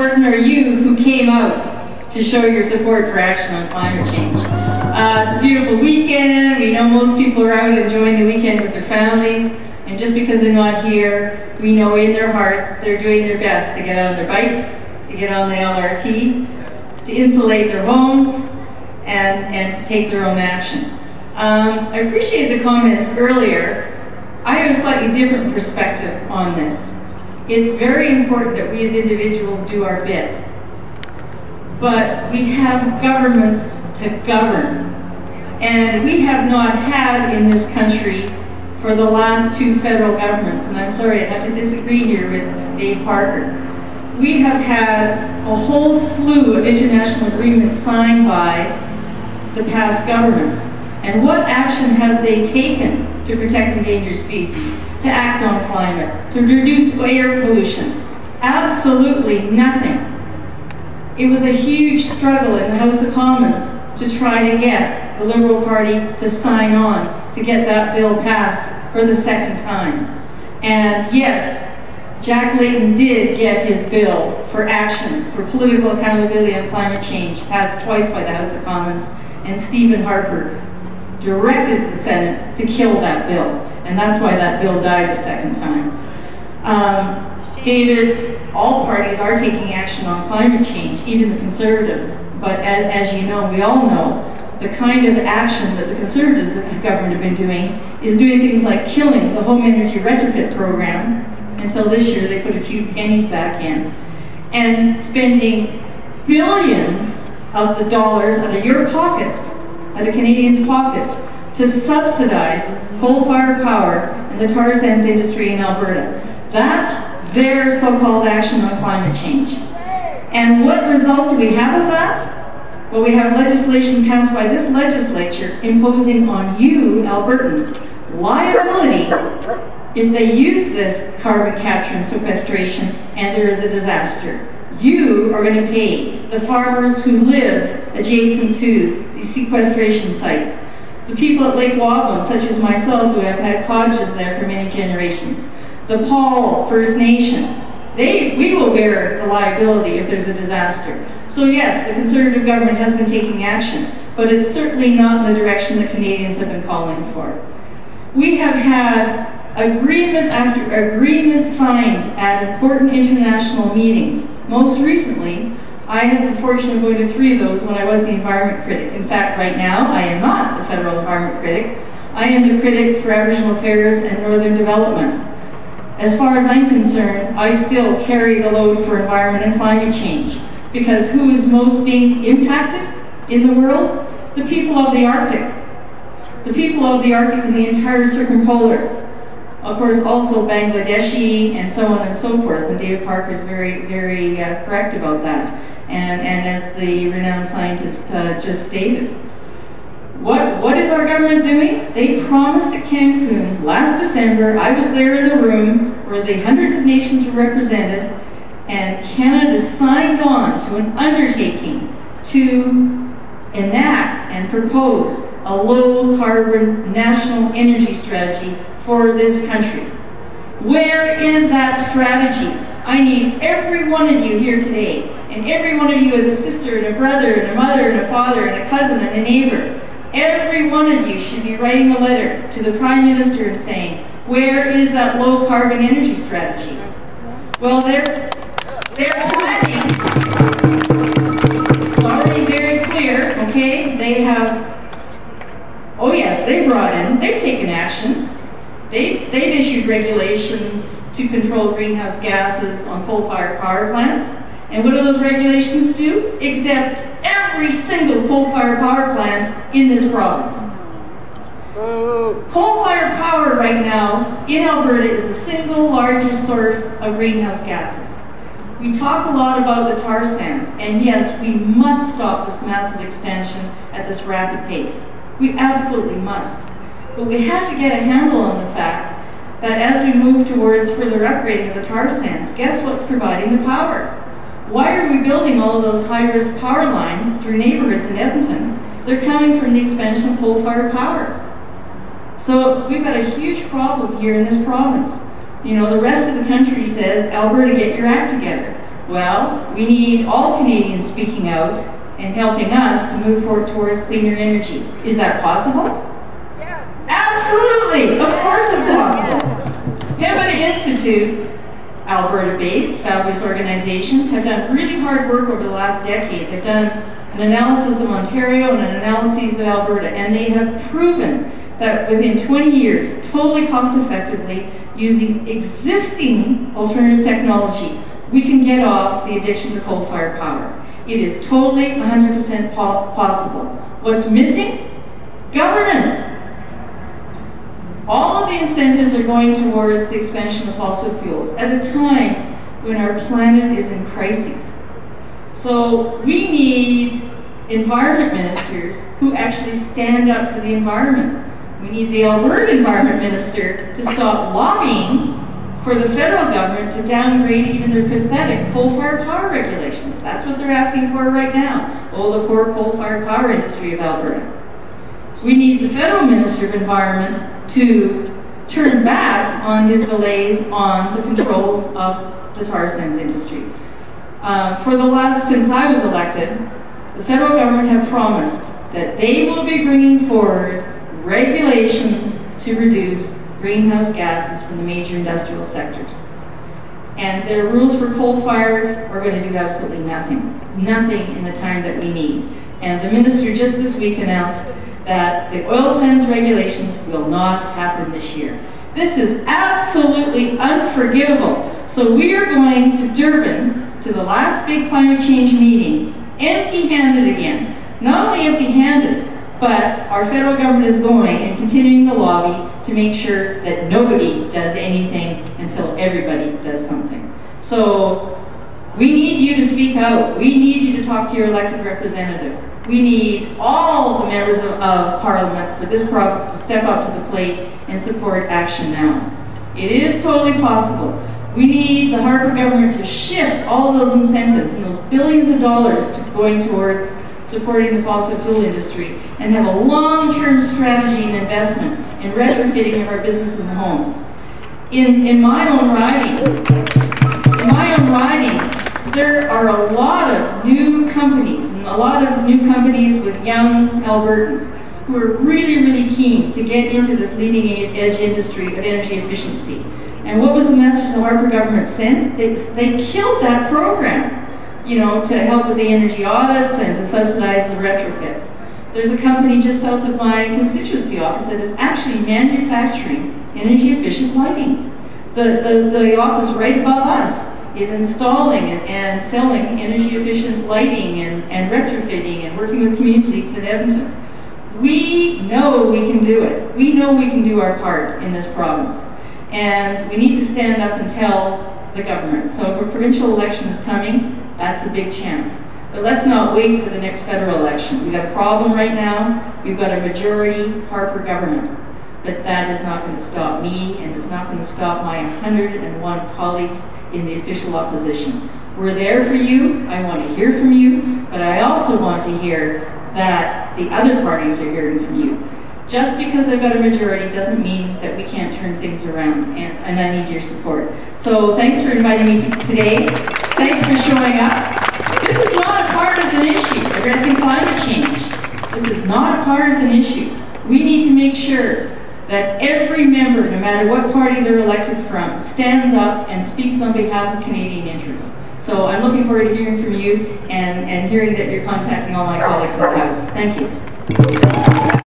important are you who came out to show your support for action on climate change? It's a beautiful weekend. We know most people are out enjoying the weekend with their families. And just because they're not here, we know in their hearts they're doing their best to get out on their bikes, to get on the LRT, to insulate their homes, and to take their own action. I appreciate the comments earlier. I have a slightly different perspective on this. It's very important that we as individuals do our bit. But we have governments to govern. And we have not had in this country for the last two federal governments, and I'm sorry, I have to disagree here with Dave Parker. We have had a whole slew of international agreements signed by the past governments. And what action have they taken to protect endangered species, to act on climate, to reduce air pollution? Absolutely nothing. It was a huge struggle in the House of Commons to try to get the Liberal Party to sign on to get that bill passed for the second time. And yes, Jack Layton did get his bill for action, for political accountability on climate change, passed twice by the House of Commons, and Stephen Harper directed the Senate to kill that bill. And that's why that bill died the second time. David, all parties are taking action on climate change, even the Conservatives. But as you know, we all know, the kind of action that the Conservatives government have been doing is doing things like killing the home energy retrofit program. Until this year, they put a few pennies back in. And spending billions of the dollars out of your pockets, out of Canadians' pockets, to subsidize coal-fired power and the tar sands industry in Alberta. That's their so-called action on climate change. And what result do we have of that? Well, we have legislation passed by this legislature imposing on you, Albertans, liability if they use this carbon capture and sequestration and there is a disaster. You are going to pay the farmers who live adjacent to these sequestration sites, the people at Lake Waban, such as myself, who have had cottages there for many generations, the Paul First Nation. We will bear the liability if there's a disaster. So yes, the Conservative government has been taking action, but it's certainly not in the direction that Canadians have been calling for. We have had agreement after agreement signed at important international meetings. Most recently, I had the fortune of going to 3 of those when I was the environment critic. In fact, right now, I am not the federal environment critic. I am the critic for Aboriginal Affairs and Northern Development. As far as I'm concerned, I still carry the load for environment and climate change, because who is most being impacted in the world? The people of the Arctic. The people of the Arctic and the entire circumpolar. Of course, also Bangladeshi and so on and so forth. And David Parker is very, very correct about that. And as the renowned scientist just stated. What is our government doing? They promised at Cancun last December, I was there in the room where the hundreds of nations were represented, and Canada signed on to an undertaking to enact and propose a low-carbon national energy strategy for this country. Where is that strategy? I need every one of you here today, and every one of you as a sister and a brother and a mother and a father and a cousin and a neighbor. Every one of you should be writing a letter to the Prime Minister and saying, where is that low-carbon energy strategy? Well, they're planning. It's already very clear, okay? They have, oh yes, they've taken action. They've issued regulations to control greenhouse gases on coal-fired power plants. And what do those regulations do? Exempt every single coal-fired power plant in this province. Coal-fired power right now in Alberta is the single largest source of greenhouse gases. We talk a lot about the tar sands, and yes, we must stop this massive expansion at this rapid pace. We absolutely must. But we have to get a handle on the fact that as we move towards further upgrading of the tar sands, guess what's providing the power? Why are we building all of those high-risk power lines through neighborhoods in Edmonton? They're coming from the expansion of coal-fired power. So we've got a huge problem here in this province. You know, the rest of the country says, Alberta, get your act together. Well, we need all Canadians speaking out and helping us to move forward towards cleaner energy. Is that possible? Yes. Absolutely! Of course it's possible. Pembina Institute, Alberta-based, fabulous organization, have done really hard work over the last decade. They've done an analysis of Ontario and an analysis of Alberta, and they have proven that within 20 years, totally cost-effectively, using existing alternative technology, we can get off the addiction to coal-fired power. It is totally 100% possible. What's missing? Governance. All of the incentives are going towards the expansion of fossil fuels at a time when our planet is in crisis. So we need environment ministers who actually stand up for the environment. We need the Alberta Environment Minister to stop lobbying for the federal government to downgrade even their pathetic coal-fired power regulations. That's what they're asking for right now. Oh, the poor coal-fired power industry of Alberta. We need the federal Minister of Environment to turn back on his delays on the controls of the tar sands industry. Since I was elected, the federal government have promised that they will be bringing forward regulations to reduce greenhouse gases from the major industrial sectors. And their rules for coal-fired are going to do absolutely nothing. Nothing in the time that we need. And the minister just this week announced that the oil sands regulations will not happen this year. This is absolutely unforgivable. So we are going to Durban, to the last big climate change meeting, empty-handed again. Not only empty-handed, but our federal government is going and continuing the lobby to make sure that nobody does anything until everybody does something. So we need you to speak out. We need you to talk to your elected representative. We need all the members of Parliament for this province to step up to the plate and support action now. It is totally possible. We need the Harper government to shift all of those incentives and those billions of dollars to going towards supporting the fossil fuel industry and have a long-term strategy and investment in retrofitting of our business and homes. In my own riding, there are a lot of new companies with young Albertans who are really, really keen to get into this leading edge industry of energy efficiency. And what was the message the Harper government sent? They killed that program, you know, to help with the energy audits and to subsidize the retrofits. There's a company just south of my constituency office that is actually manufacturing energy efficient lighting. The office right above us is installing and selling energy efficient lighting and retrofitting and working with community leagues in Edmonton. We know we can do it. We know we can do our part in this province. And we need to stand up and tell the government. So if a provincial election is coming, that's a big chance. But let's not wait for the next federal election. We've got a problem right now. We've got a majority Harper government. But that is not going to stop me, and it's not going to stop my 101 colleagues in the official opposition. We're there for you. I want to hear from you, but I also want to hear that the other parties are hearing from you. Just because they've got a majority doesn't mean that we can't turn things around, and I need your support. So thanks for inviting me today. Thanks for showing up. This is not a partisan issue, addressing climate change. This is not a partisan issue. We need to make sure that every member, no matter what party they're elected from, stands up and speaks on behalf of Canadian interests. So I'm looking forward to hearing from you and hearing that you're contacting all my colleagues in the House. Thank you.